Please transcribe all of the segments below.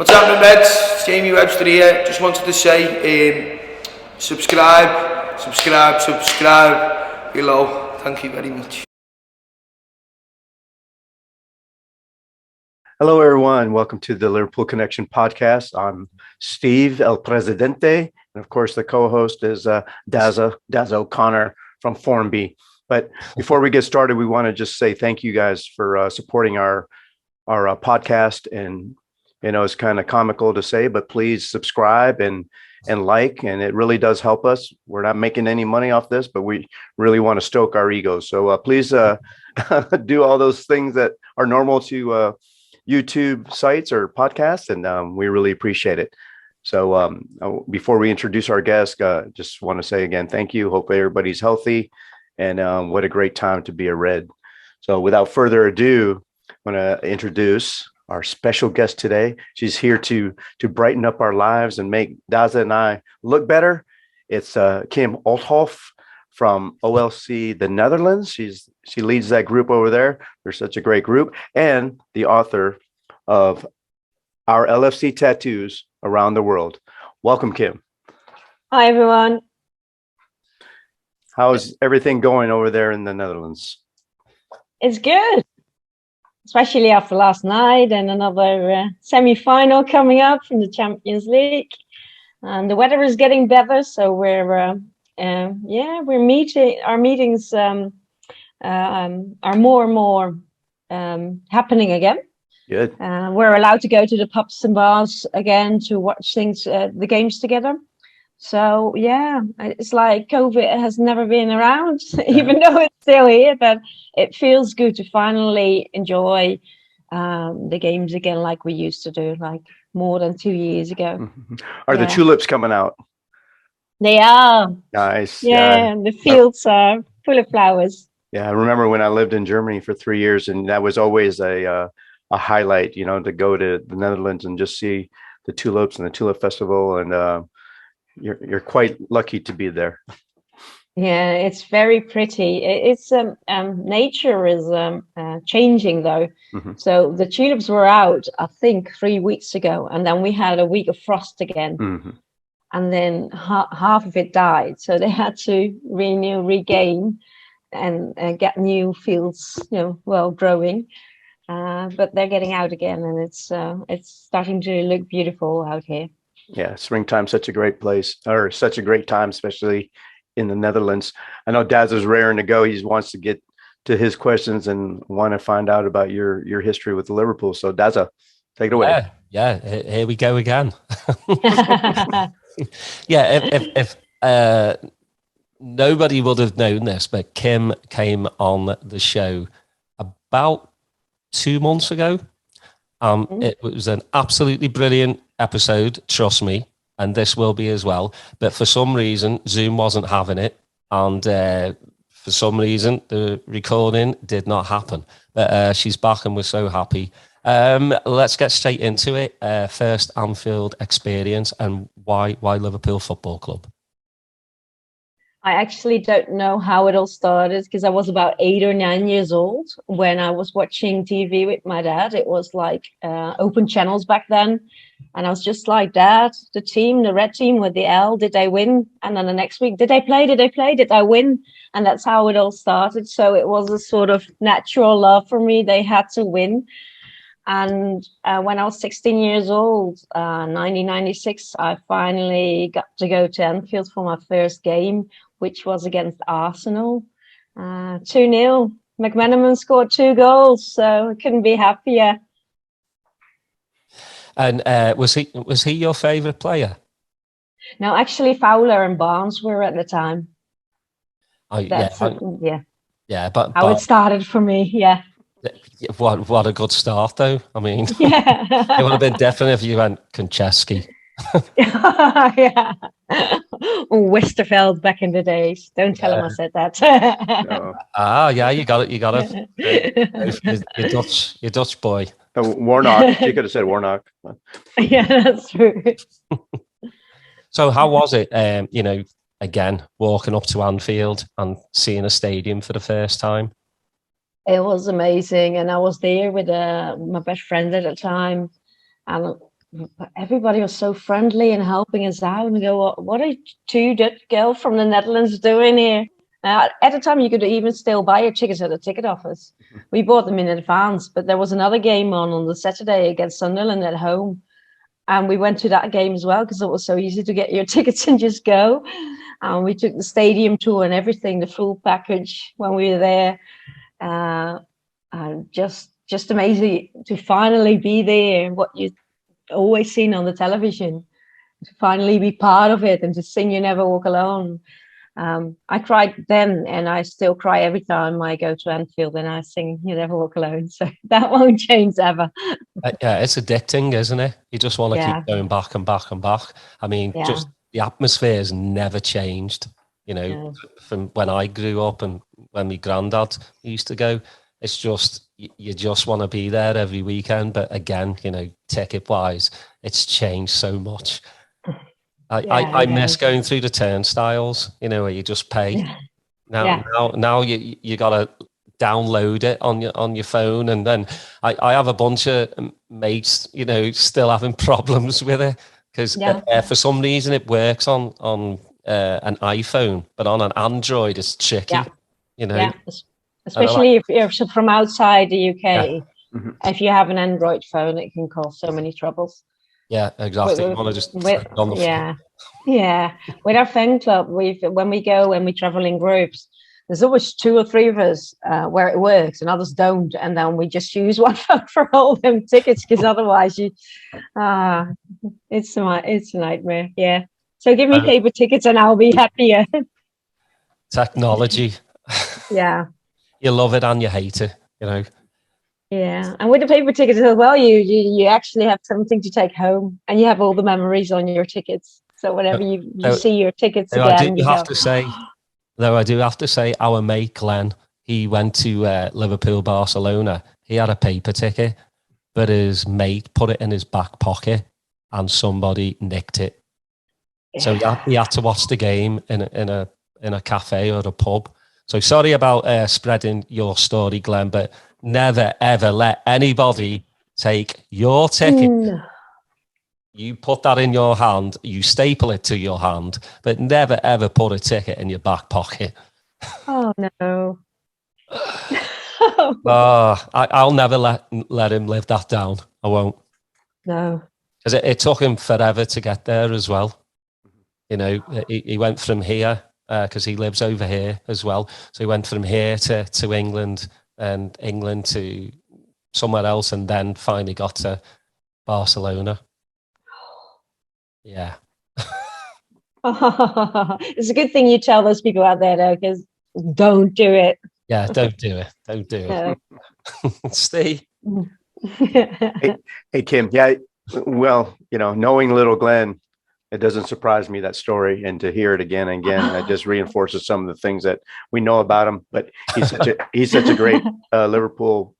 What's happening, Reds? It's Jamie Webster here. Just wanted to say, subscribe below. Thank you very much. Hello, everyone. Welcome to the Liverpool Connection podcast. I'm Steve, El Presidente, and of course, the co-host is Daz O'Connor from Formby. But before we get started, we want to just say thank you guys for supporting our podcast. And it's kind of comical to say, but please subscribe and like, and it really does help us. We're not making any money off this, but we really want to stoke our egos. So please do all those things that are normal to YouTube sites or podcasts, and we really appreciate it. So before we introduce our guest, just want to say again, thank you. Hope everybody's healthy, and what a great time to be a Red. So without further ado, I'm going to introduce our special guest today. She's here to brighten up our lives and make Daza and I look better. It's Kim Olthof from LFC the Netherlands. She leads that group over there. They're such a great group, and the author of Our LFC Tattoos Around the World. Welcome, Kim. Hi, everyone. How's everything going over there in the Netherlands? It's good, especially after last night and another semi-final coming up from the Champions League. And the weather is getting better, so we're meeting. Our meetings are more and more happening again. Good. We're allowed to go to the pubs and bars again to watch the games together. So yeah, it's like COVID has never been around, even though it's still here. But it feels good to finally enjoy the games again, like we used to do, like more than 2 years ago. Are the tulips coming out? They are. Nice. Yeah, the fields are full of flowers. Yeah, I remember when I lived in Germany for 3 years, and that was always a highlight, to go to the Netherlands and just see the tulips and the tulip festival. And you're quite lucky to be there. Yeah, it's very pretty. It's nature is changing though. So the tulips were out, I think, 3 weeks ago, and then we had a week of frost again. And then half of it died, so they had to regain and get new fields, growing. But they're getting out again, and it's starting to look beautiful out here. Yeah, springtime's such a great place, or such a great time, especially in the Netherlands. I know Daz is raring to go. He wants to get to his questions and want to find out about your history with Liverpool. So Daza, take it away. Yeah, here we go again. Yeah, if nobody would have known this, but Kim came on the show about 2 months ago. It was an absolutely brilliant episode, trust me, and this will be as well. But for some reason, Zoom wasn't having it, and for some reason, the recording did not happen. But she's back, and we're so happy. Let's get straight into it. First Anfield experience, and why Liverpool Football Club? I actually don't know how it all started, because I was about 8 or 9 years old when I was watching TV with my dad. It was like open channels back then. And I was just like, Dad, the red team with the L, did they win? And then the next week, did they play? Did I win? And that's how it all started. So it was a sort of natural love for me. They had to win. And when I was 16 years old, 1996, I finally got to go to Anfield for my first game, which was against Arsenal. 2-0. McManaman scored 2 goals, so I couldn't be happier. And was he your favourite player? No, actually, Fowler and Barnes were at the time. Yeah, but how it started for me, yeah. What a good start, though. I mean, yeah. It would have been different if you went Konchesky. Yeah. Westerveld back in the days. Don't tell him I said that. No. Yeah, you got it. You're Dutch boy. Warnock. You could have said Warnock. Yeah, that's true. So how was it, again, walking up to Anfield and seeing a stadium for the first time? It was amazing. And I was there with my best friend at the time. And everybody was so friendly and helping us out. And we go, what are two Dutch girls from the Netherlands doing here? At the time, you could even still buy your tickets at the ticket office. We bought them in advance, but there was another game on the Saturday against Sunderland at home. And we went to that game as well because it was so easy to get your tickets and just go. And we took the stadium tour and everything, the full package when we were there. And just amazing to finally be there, what you always seen on the television, to finally be part of it and to sing You Never Walk Alone. I cried then, and I still cry every time I go to Anfield and I sing You Never Walk Alone. So that won't change ever. Yeah, it's addicting, isn't it? You just want to Yeah. keep going back and back and back. I mean, Yeah. just the atmosphere has never changed, you know, Yeah. from when I grew up and when my granddad used to go. It's just, you just want to be there every weekend. But again, you know, ticket-wise, it's changed so much. I miss going through the turnstiles, you know, where you just pay. Yeah. Now you gotta download it on your phone, and then I have a bunch of mates, you know, still having problems with it because for some reason it works on an iPhone, but on an Android it's tricky. Yeah. You know, yeah. Especially if you're from outside the UK. Yeah. If you have an Android phone, it can cause so many troubles. Yeah, exactly. You want to just on the yeah. With our fan club, when we travel in groups, there's always 2 or 3 of us where it works and others don't, and then we just use one phone for all them tickets because otherwise it's a nightmare. Yeah. So give me paper tickets and I'll be happier. Technology. Yeah. You love it and you hate it, you know. Yeah, and with the paper tickets as well, you actually have something to take home, and you have all the memories on your tickets. So whenever you see your tickets again, I do have to say, our mate Glenn, he went to Liverpool, Barcelona. He had a paper ticket, but his mate put it in his back pocket, and somebody nicked it. Yeah. So he had to watch the game in a cafe or a pub. So sorry about spreading your story, Glenn, but never, ever let anybody take your ticket. You put that in your hand, you staple it to your hand, but never, ever put a ticket in your back pocket. Oh, no. I'll never let him live that down. I won't. No. Because it took him forever to get there as well. You know, he went from here, because he lives over here as well. So he went from here to England, and England to somewhere else, and then finally got to Barcelona. Yeah. It's a good thing you tell those people out there, though, because don't do it. Yeah, don't do it. Don't do it. Steve. Hey, Kim. Yeah, well, you know, knowing little Glenn, it doesn't surprise me, that story, and to hear it again and again, that just reinforces some of the things that we know about him. But he's such a great Liverpool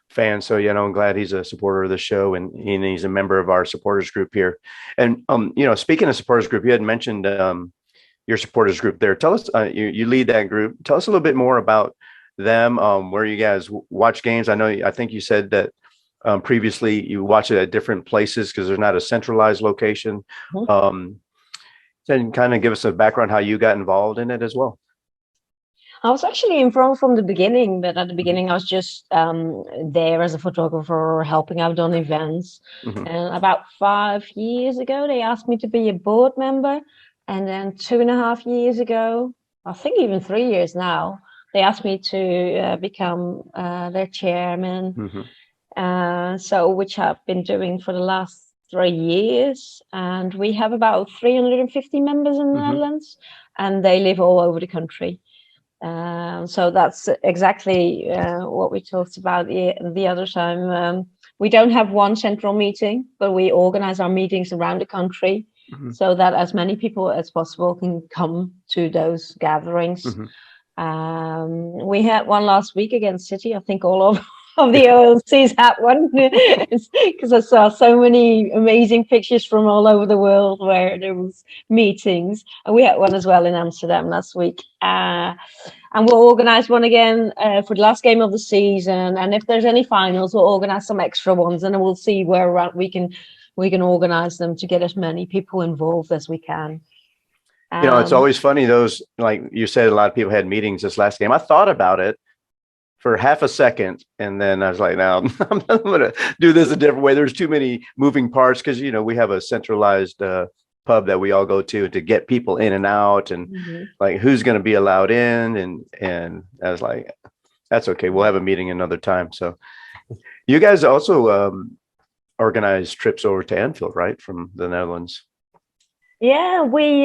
fan. So, you know, I'm glad he's a supporter of the show, and he's a member of our supporters group here. And you know, speaking of supporters group, you had mentioned your supporters group there. Tell us, you lead that group. Tell us a little bit more about them. Where you guys watch games. I think you said that previously you watch it at different places because there's not a centralized location. Then kind of give us a background how you got involved in it as well. I was actually involved from the beginning, but at the beginning I was just there as a photographer, helping out on events. And about 5 years ago, they asked me to be a board member. And then 2.5 years ago, I think even 3 years now, they asked me to become their chairman. So which I've been doing for the last 3 years. And we have about 350 members in the Netherlands, and they live all over the country. So that's exactly what we talked about the other time. We don't have one central meeting, but we organize our meetings around the country so that as many people as possible can come to those gatherings. We had one last week against City. I think all of the OLCs had one, because I saw so many amazing pictures from all over the world where there was meetings, and we had one as well in Amsterdam last week. And we'll organize one again for the last game of the season, and if there's any finals, we'll organize some extra ones, and then we'll see where we can we can organize them to get as many people involved as we can. It's always funny, those, like you said, a lot of people had meetings this last game. I thought about it for half a second, and then I was like, no, I'm going to do this a different way. There's too many moving parts, because, we have a centralized pub that we all go to get people in and out, and like who's going to be allowed in. And I was like, that's okay. We'll have a meeting another time. So you guys also organize trips over to Anfield, right? From the Netherlands. Yeah, we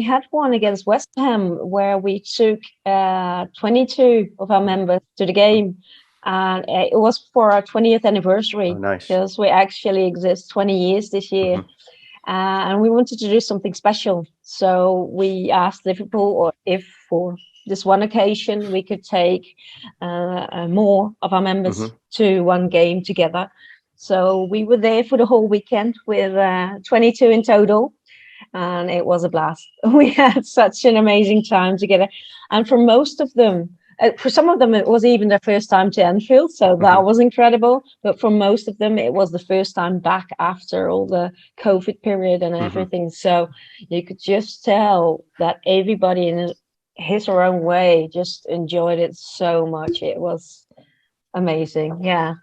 had one against West Ham where we took 22 of our members to the game, and it was for our 20th anniversary. Oh, nice. Because we actually exist 20 years this year, and we wanted to do something special. So we asked Liverpool if for this one occasion we could take more of our members to one game together. So we were there for the whole weekend with 22 in total, and it was a blast. We had such an amazing time together. And for most of them, for some of them, it was even their first time to Anfield, so that was incredible. But for most of them, it was the first time back after all the COVID period and everything. So you could just tell that everybody in his or own way just enjoyed it so much. It was amazing. Yeah.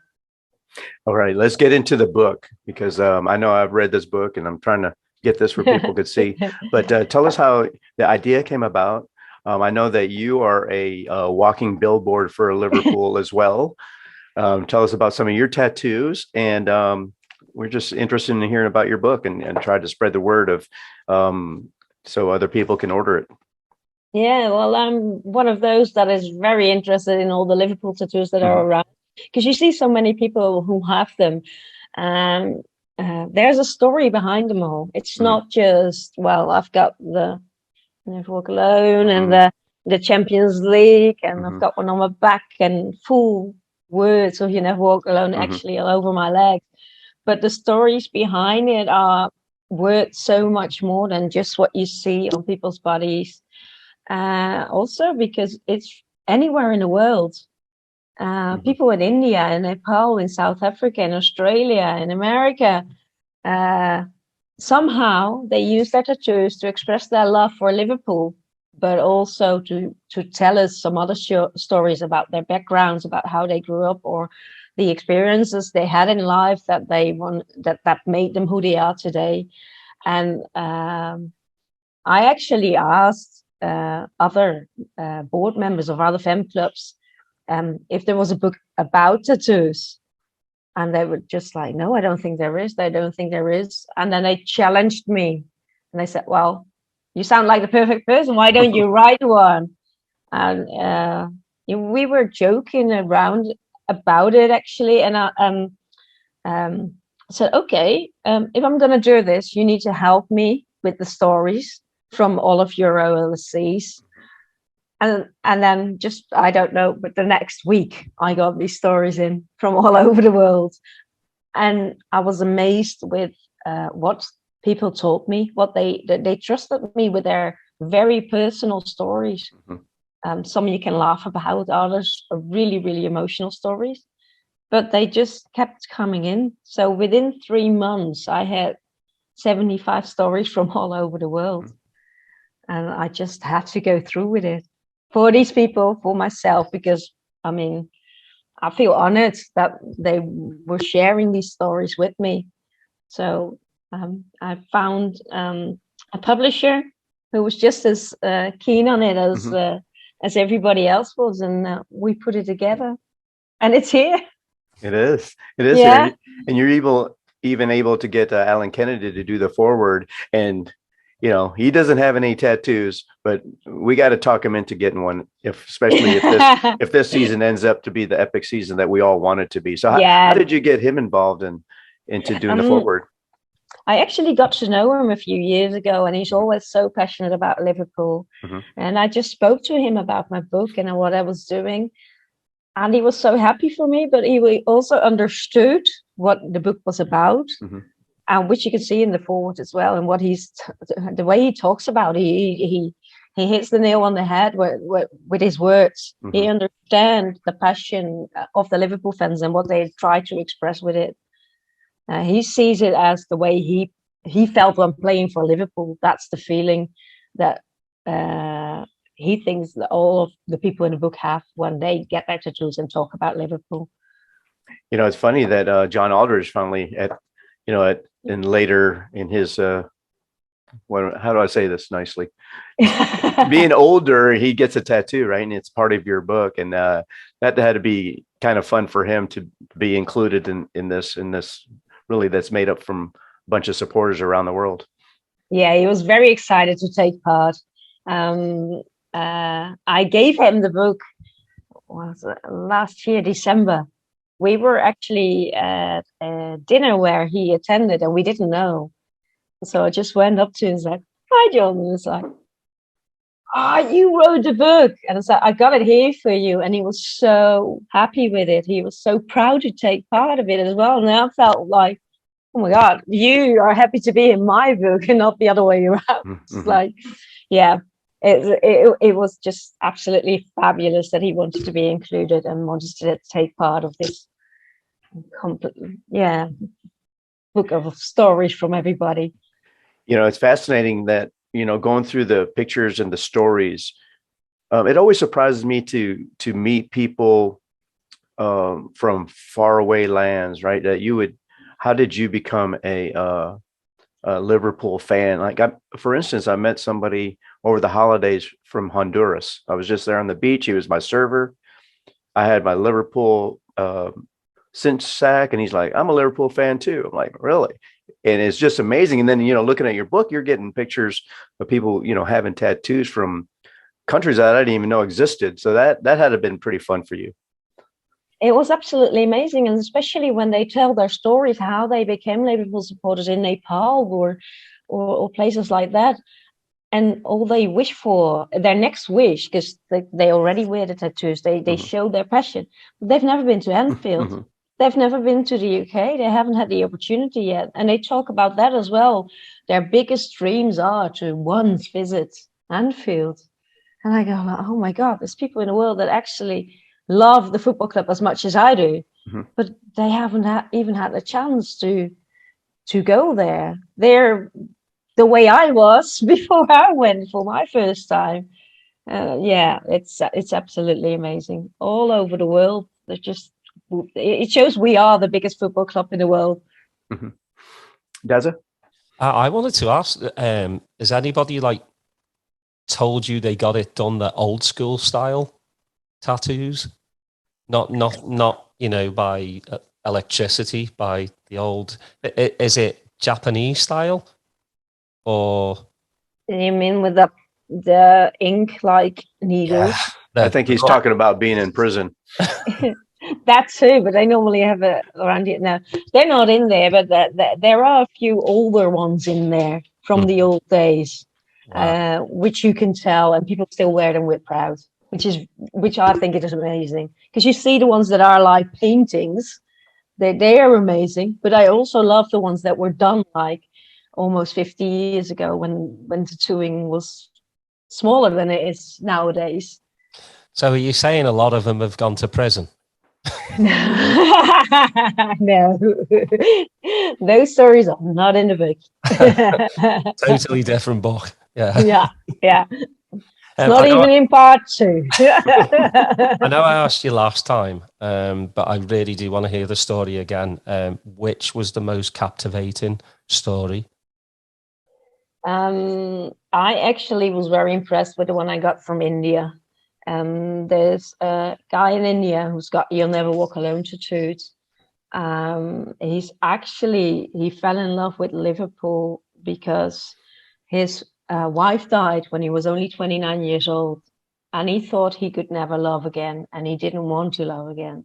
All right, let's get into the book, because I know I've read this book and I'm trying to get this where people could see. But tell us how the idea came about. I know that you are a walking billboard for Liverpool as well. Tell us about some of your tattoos, and we're just interested in hearing about your book and try to spread the word of so other people can order it. Yeah, well, I'm one of those that is very interested in all the Liverpool tattoos that are around. Because you see so many people who have them, there's a story behind them all. It's not just, well, I've got the Never Walk Alone and the Champions League, and I've got one on my back, and full words of You Never Walk Alone actually all over my legs. But the stories behind it are worth so much more than just what you see on people's bodies. Also because it's anywhere in the world. People in India, in Nepal, in South Africa, in Australia, in America, somehow they use their tattoos to express their love for Liverpool, but also to tell us some other stories about their backgrounds, about how they grew up, or the experiences they had in life that that made them who they are today. And I actually asked other board members of other fan clubs if there was a book about tattoos, and they were just like, no, I don't think there is. They don't think there is. And then they challenged me, and they said, well, you sound like the perfect person. Why don't you write one? And we were joking around about it, actually. And I said, okay, if I'm going to do this, you need to help me with the stories from all of your LFCs. And then just, I don't know, but the next week I got these stories in from all over the world. And I was amazed with what people told me, what they trusted me with their very personal stories. Some you can laugh about, others are really, really emotional stories. But they just kept coming in. So within 3 months, I had 75 stories from all over the world. And I just had to go through with it. For these people, for myself, because I mean, I feel honored that they were sharing these stories with me. So I found a publisher who was just as keen on it as everybody else was, and we put it together, and it's here. It is Yeah. here, and you're even able to get Alan Kennedy to do the foreword, and he doesn't have any tattoos, but we got to talk him into getting one, especially if this season ends up to be the epic season that we all want it to be. So how did you get him involved into doing the foreword? I actually got to know him a few years ago, and he's always so passionate about Liverpool. And I just spoke to him about my book and what I was doing. And he was so happy for me, but he also understood what the book was about. And which you can see in the forward as well, and what the way he talks about it, he hits the nail on the head with his words. He understands the passion of the Liverpool fans and what they try to express with it. He sees it as the way he felt when playing for Liverpool. That's the feeling that he thinks that all of the people in the book have when they get their tattoos and talk about Liverpool. You know, it's funny that John Aldridge finally in later in his how do I say this nicely? Being older, he gets a tattoo, right? And it's part of your book. And that had to be kind of fun for him to be included in this really that's made up from a bunch of supporters around the world. Yeah, he was very excited to take part. I gave him the book last year, December. We were actually at a dinner where he attended and we didn't know. So I just went up to him and said, "Hi, John." And it's like, you wrote the book. And I said, "I got it here for you." And he was so happy with it. He was so proud to take part of it as well. And I felt like, oh my God, you are happy to be in my book and not the other way around. Mm-hmm. It's like, yeah, it was just absolutely fabulous that he wanted to be included and wanted to take part of this book of stories from everybody. You know, it's fascinating that, you know, going through the pictures and the stories, it always surprises me to meet people from faraway lands, right? That how did you become a Liverpool fan? Like, for instance, I met somebody over the holidays from Honduras. I was just there on the beach. He was my server. I had my Liverpool cinch sack, and he's like, "I'm a Liverpool fan too." I'm like, "Really?" And it's just amazing. And then, you know, looking at your book, you're getting pictures of people, you know, having tattoos from countries that I didn't even know existed. So that had to have been pretty fun for you. It was absolutely amazing. And especially when they tell their stories, how they became Liverpool supporters in Nepal or places like that. And all they wish for, their next wish, because they already wear the tattoos, they show their passion. But they've never been to Anfield. Mm-hmm. They've never been to the UK. They haven't had the opportunity yet. And they talk about that as well. Their biggest dreams are to once visit Anfield. And I go, oh my God, there's people in the world that actually love the football club as much as I do. Mm-hmm. But they haven't even had the chance to go there. They're the way I was before I went for my first time. It's absolutely amazing. All over the world, it shows we are the biggest football club in the world. Mm-hmm. Daza? I wanted to ask, has anybody told you they got it done the old school style tattoos? Not you know, by electricity, by the old, is it Japanese style? Or you mean with the ink like needles? Yeah, I think he's talking about being in prison. That too, but they normally have it around it now. They're not in there, but there are a few older ones in there from the old days, which you can tell, and people still wear them with pride, which I think it is amazing. Because you see the ones that are like paintings, they are amazing. But I also love the ones that were done like almost 50 years ago when tattooing was smaller than it is nowadays. So are you saying a lot of them have gone to prison? No, those stories are not in the book. Totally different book. Yeah. Not even in part 2. I know I asked you last time, but I really do want to hear the story again. Which was the most captivating story? I actually was very impressed with the one I got from India. There's a guy in India who's got "You'll Never Walk Alone" tattooed. He fell in love with Liverpool because his wife died when he was only 29 years old, and he thought he could never love again, and he didn't want to love again.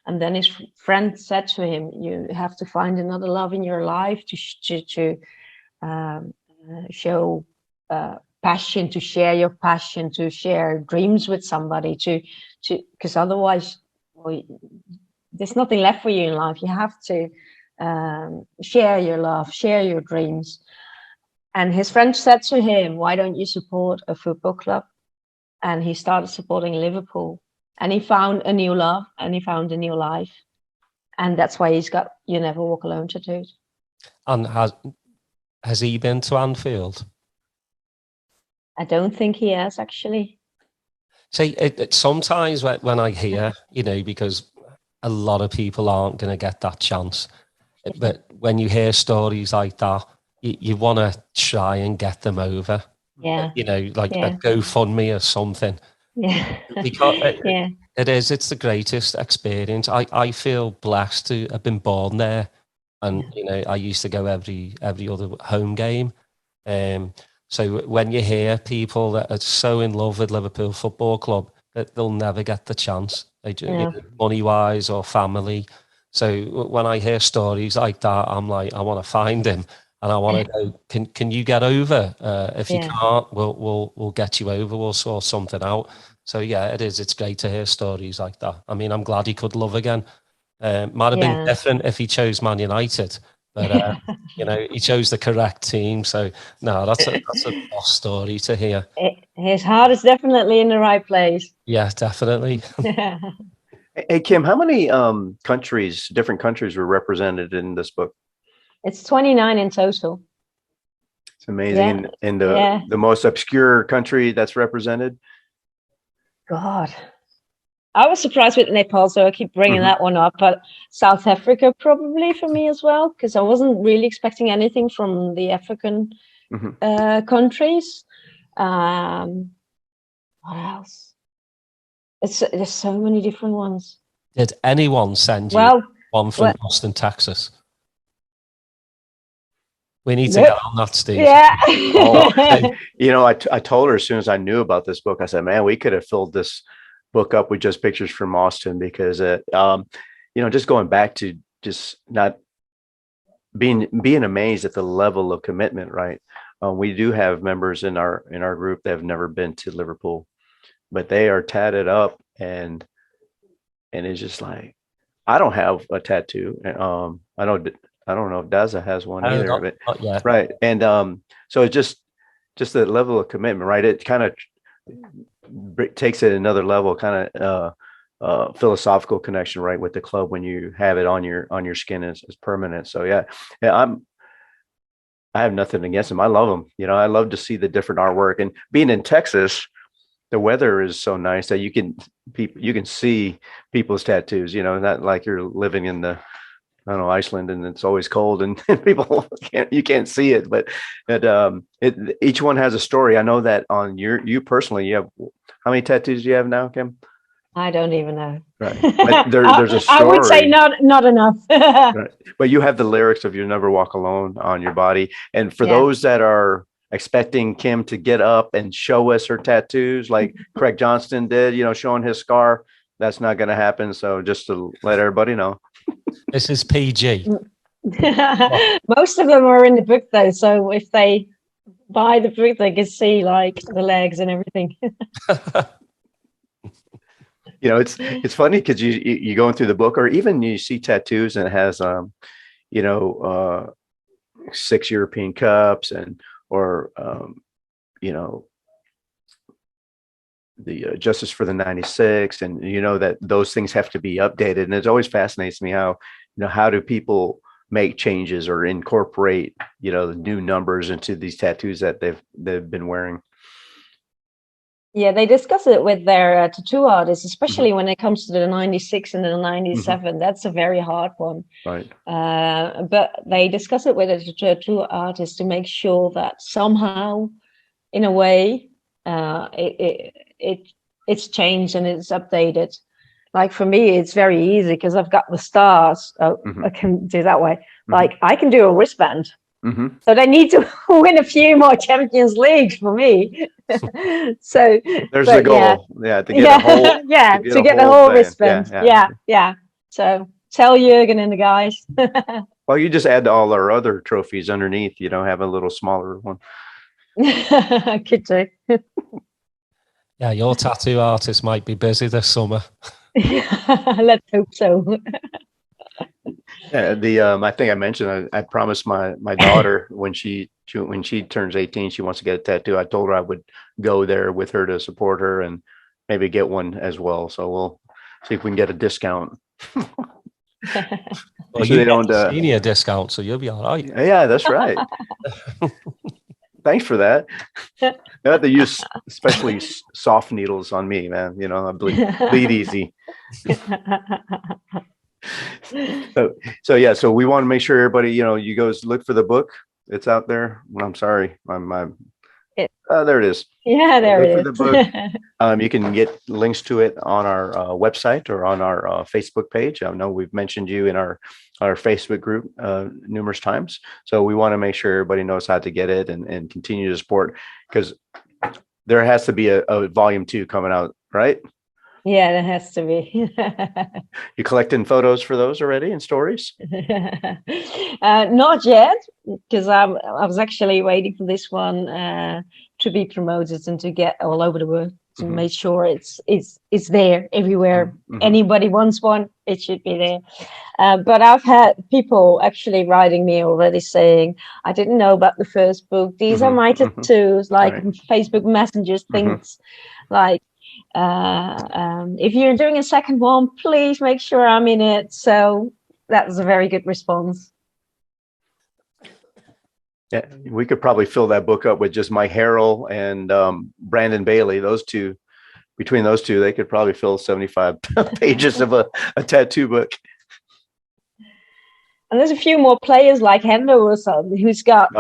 And then his friend said to him, "You have to find another love in your life to show passion, to share your passion, to share dreams with somebody, because otherwise, there's nothing left for you in life. You have to share your love, share your dreams." And his friend said to him, "Why don't you support a football club?" And he started supporting Liverpool, and he found a new love, and he found a new life. And that's why he's got "You Never Walk Alone" tattooed. And has he been to Anfield? I don't think he has, actually. See, sometimes when I hear, because a lot of people aren't going to get that chance, but when you hear stories like that, you want to try and get them over. Yeah. Like a GoFundMe or something. Yeah. Because Yeah. it's the greatest experience. I feel blessed to have been born there. And, I used to go every other home game. So when you hear people that are so in love with Liverpool Football Club that they'll never get the chance, money-wise or family. So when I hear stories like that, I'm like, I want to find him, and I want to go. Can you get over? If you can't, we'll get you over. We'll sort something out. So yeah, it is. It's great to hear stories like that. I mean, I'm glad he could love again. Might have been different if he chose Man United, but he chose the correct team. So no, that's a boss story to hear. His heart is definitely in the right place. Yeah, definitely. Hey, Kim, how many different countries were represented in this book? It's 29 in total. It's amazing. Yeah. And the most obscure country that's represented? God. I was surprised with Nepal, so I keep bringing that one up. But South Africa probably for me as well, because I wasn't really expecting anything from the African countries. What else? There's so many different ones. Did anyone send you one from Austin, Texas? We need to get on that, Steve. Yeah. I told her as soon as I knew about this book, I said, man, we could have filled this book up with just pictures from Austin, because just going back to just not being amazed at the level of commitment, right? We do have members in our group that have never been to Liverpool, but they are tatted up, and it's just like, I don't have a tattoo. I don't know if Daza has one either, not yet. Right. And so it's just the level of commitment, right? It kind of takes it another level, kind of philosophical connection, right, with the club when you have it on your skin as permanent. So yeah, I have nothing against them. I love them. I love to see the different artwork, and being in Texas, the weather is so nice that you can see people's tattoos, not like you're living in Iceland, and it's always cold and people can't see it, but each one has a story. I know that on you personally, you have, how many tattoos do you have now, Kim? I don't even know. Right. But there's a story. I would say not enough. Right. But you have the lyrics of "You Never Walk Alone" on your body. And for those that are expecting Kim to get up and show us her tattoos like Craig Johnston did, showing his scar, that's not going to happen. So just to let everybody know. This is PG. Most of them are in the book, though. So if they buy the book, they can see like the legs and everything. It's funny because you going through the book, or even you see tattoos and it has 6 European Cups or the Justice for the 96, and that those things have to be updated. And it always fascinates me how do people make changes or incorporate the new numbers into these tattoos that they've been wearing. Yeah, they discuss it with their tattoo artists, especially when it comes to the 96 and the 97. That's a very hard one. Right. But they discuss it with a tattoo artist to make sure that somehow, in a way, it's changed and it's updated. Like for me, it's very easy because I've got the stars. I can do that way. Like I can do a wristband. So they need to win a few more Champions Leagues for me. So there's the goal. To get the whole wristband. Yeah. So tell Jurgen and the guys. Well, you just add all our other trophies underneath. Have a little smaller one. Could do. Yeah, your tattoo artist might be busy this summer. Let's hope so. Yeah, I think I mentioned I promised my daughter when she turns 18, she wants to get a tattoo. I told her I would go there with her to support her and maybe get one as well. So we'll see if we can get a discount. Well, So you they get don't. the senior discount, so you'll be all right. Yeah, that's right. Thanks for that. You have to use especially soft needles on me, man. You know, I bleed easy. So yeah, so we want to make sure everybody, you guys look for the book. It's out there. I'm sorry, there it is. Yeah, there Look it for is. the book. You can get links to it on our website or on our Facebook page. I know we've mentioned you in our Facebook group numerous times. So we want to make sure everybody knows how to get it and continue to support, because there has to be a volume 2 coming out, right? Yeah, there has to be. You collecting photos for those already and stories? Not yet, because I was actually waiting for this one to be promoted and to get all over the world to make sure it's there everywhere. Anybody wants one, it should be there. But I've had people actually writing me already saying, I didn't know about the first book. These are my tattoos, like Right. Facebook messengers, things like, if you're doing a second one, please make sure I'm in it. So that was a very good response. Yeah, we could probably fill that book up with just Mike Harrell and Brandon Bailey. Those two, between those two, they could probably fill 75 pages of a tattoo book. And there's a few more players like Hendo or something who's got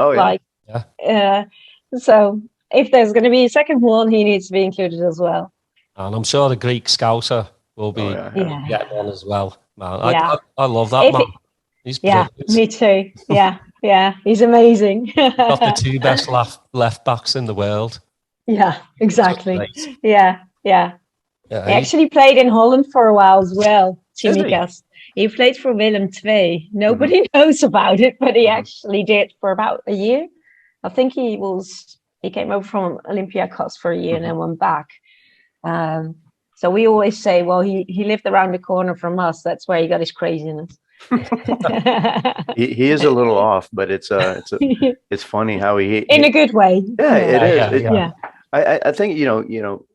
so if there's going to be a second one, he needs to be included as well. And I'm sure the Greek Scouser will be getting one as well. Man, I love that man. He's brilliant. Me too. Yeah, he's amazing. Got the 2 best left backs in the world. Yeah, exactly. Yeah. He actually played in Holland for a while as well. Chimikas. He played for Willem II. Nobody knows about it, but he actually did for about a year. I think he came over from Olympiacos for a year and then went back. So we always say, well, he lived around the corner from us. That's where he got his craziness. He is a little off, but it's funny how he in a good way. Yeah, it is. Yeah. I think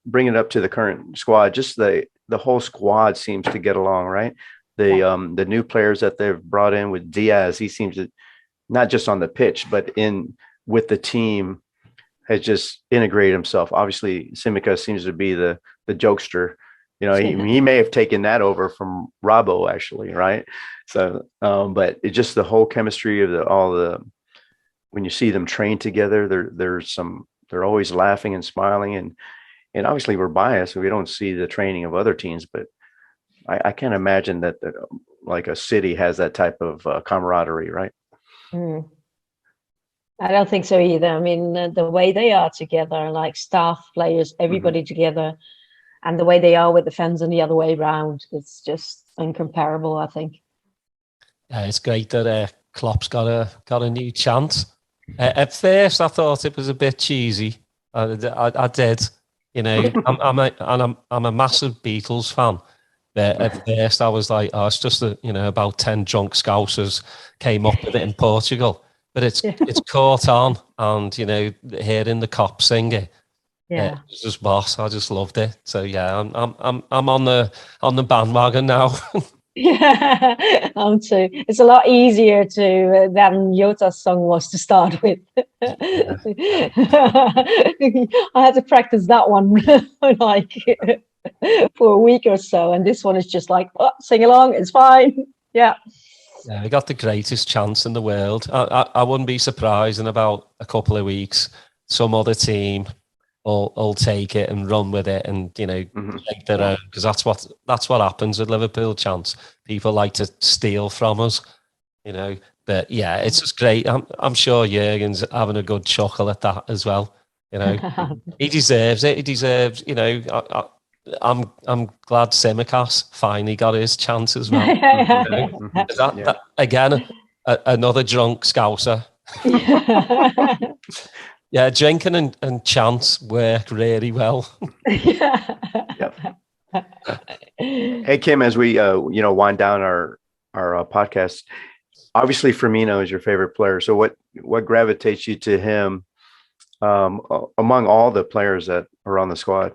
bringing it up to the current squad, just the whole squad seems to get along, right? The new players that they've brought in with Diaz, he seems to, not just on the pitch, but with the team, has just integrated himself. Obviously, Simica seems to be the jokester. He may have taken that over from Robbo, actually, right? So, but it's just the whole chemistry of when you see them train together, they're always laughing and smiling, and obviously we're biased, so we don't see the training of other teams, but I can't imagine that like a city has that type of camaraderie, right? I don't think so either. I mean, the way they are together, like staff, players, everybody together, and the way they are with the fans and the other way around, it's just incomparable, I think. Yeah, it's great that Klopp's got a new chance. At first, I thought it was a bit cheesy. I did, I'm a massive Beatles fan. But at first, I was like, oh, it's just about 10 drunk Scousers came up with it in Portugal. But it's caught on, and hearing the cops sing it, it's just boss. I just loved it. So yeah, I'm on the bandwagon now. I'm too. It's a lot easier than Yota's song was to start with. I had to practice that one like for a week or so, and this one is just like, sing along, it's fine. Yeah, we got the greatest chance in the world. I wouldn't be surprised in about a couple of weeks some other team will take it and run with it and take their own, because that's what happens with Liverpool chants. People like to steal from us, But yeah, it's just great. I'm sure Jurgen's having a good chuckle at that as well. He deserves it. He deserves. I'm glad Tsimikas finally got his chance as well. That again, another drunk Scouser. Yeah, drinking and chants work really well. Hey Kim, as we wind down our podcast, obviously Firmino is your favorite player. So what gravitates you to him among all the players that are on the squad?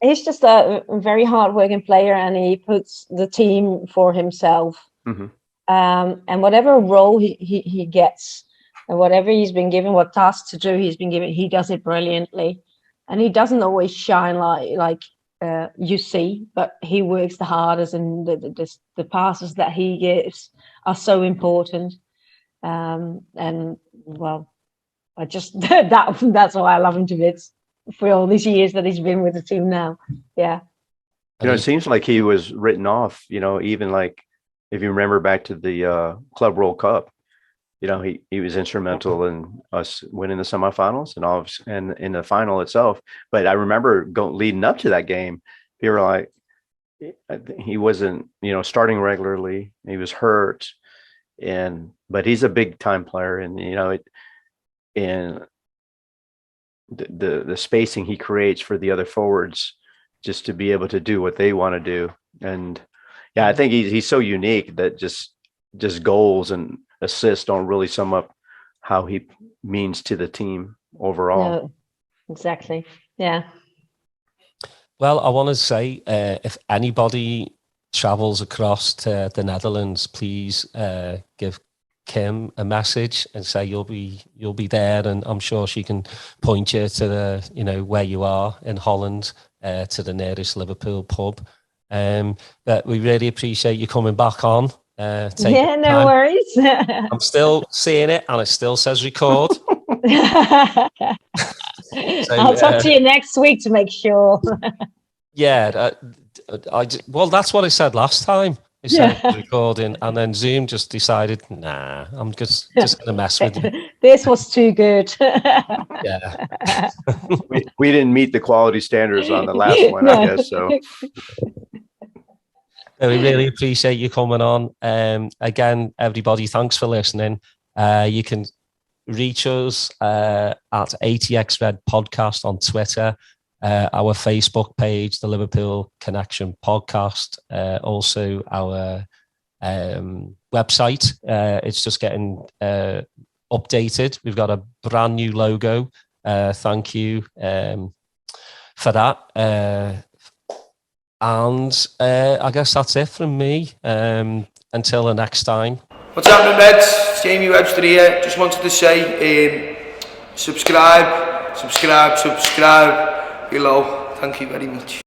he's just a very hardworking player, and he puts the team for himself. Mm-hmm. And whatever role he gets, and whatever he's been given, what tasks to do he's been given, he does it brilliantly. And he doesn't always shine like you see, but he works the hardest, and the passes that he gives are so important. And well, I just that's why I love him to bits for all these years that he's been with the team now. Yeah. It seems like he was written off, even like if you remember back to the Club World Cup, he was instrumental in us winning the semifinals and in the final itself. But I remember leading up to that game, people were like, he wasn't, starting regularly. He was hurt, but he's a big time player, and and the spacing he creates for the other forwards just to be able to do what they want to do. And yeah, I think he's so unique that just goals and assists don't really sum up how he means to the team overall. No, exactly. Yeah. Well, I want to say, if anybody travels across to the Netherlands, please give Kim a message and say you'll be there, and I'm sure she can point you to the where you are in Holland, to the nearest Liverpool pub. But we really appreciate you coming back on. Yeah, no worries. I'm still seeing it, and it still says record. I'll talk to you next week to make sure. Yeah, well, that's what I said last time. It said recording, and then Zoom just decided, nah, I'm just going to mess with you. This was too good. Yeah. we didn't meet the quality standards on the last one, I guess. So we really appreciate you coming on. Again, everybody, thanks for listening. You can reach us at ATX Red Podcast on Twitter. Our Facebook page, the Liverpool Connection Podcast, also our website. It's just getting updated. We've got a brand new logo. Thank you for that. And I guess that's it from me. Until the next time. What's happening, Meds? It's Jamie Webster here. Just wanted to say, subscribe below. Thank you very much.